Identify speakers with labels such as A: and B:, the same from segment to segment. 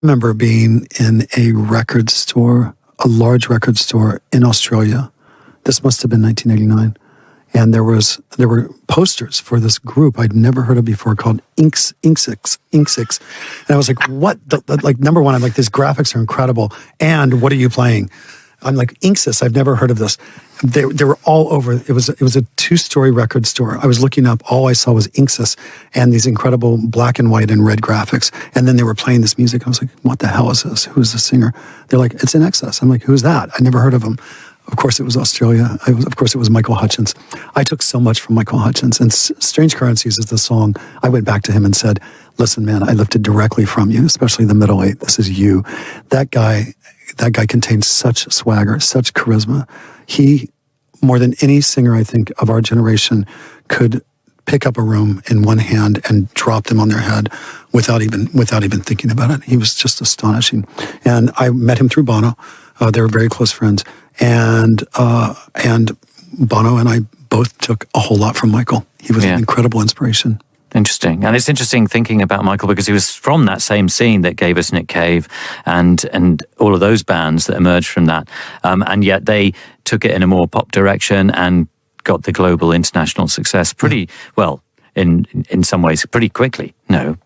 A: remember being in a record store, a large record store in Australia. This must have been 1989. And there were posters for this group I'd never heard of before called INKS'S. And I was like, what? Like, number one, I'm like, these graphics are incredible. And what are you playing? I'm like, INKS'S, I've never heard of this. They were all over. It was a 2-story record store. I was looking up, all I saw was INKS'S and these incredible black and white and red graphics. And then they were playing this music. I was like, what the hell is this? Who's the singer? They're like, it's INXS. I'm like, who's that? I never heard of him. Of course, it was Australia. Of course, it was Michael Hutchence. I took so much from Michael Hutchence. And Strange Currencies is the song. I went back to him and said, listen, man, I lifted directly from you, especially the middle eight. This is you. That guy contains such swagger, such charisma. He, more than any singer, I think, of our generation, could pick up a room in one hand and drop them on their head without even thinking about it. He was just astonishing. And I met him through Bono. They were very close friends. And Bono and I both took a whole lot from Michael. He was an incredible inspiration.
B: Interesting. And it's interesting thinking about Michael because he was from that same scene that gave us Nick Cave and all of those bands that emerged from that. And yet they took it in a more pop direction and got the global international success pretty well, in some ways, pretty quickly. No,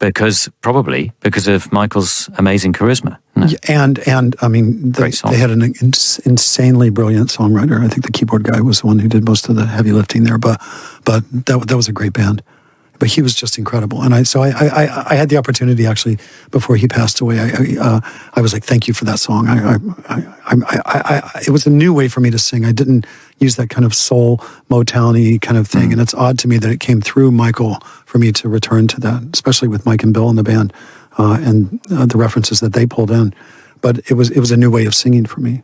B: probably because of Michael's amazing charisma. No.
A: Yeah, and I mean, they had an insanely brilliant songwriter. I think the keyboard guy was the one who did most of the heavy lifting there, but that was a great band. But he was just incredible, and I had the opportunity actually before he passed away. I was like, thank you for that song. It was a new way for me to sing. I didn't use that kind of soul Motown-y kind of thing, and it's odd to me that it came through Michael for me to return to that, especially with Mike and Bill in the band and the references that they pulled in. But it was a new way of singing for me.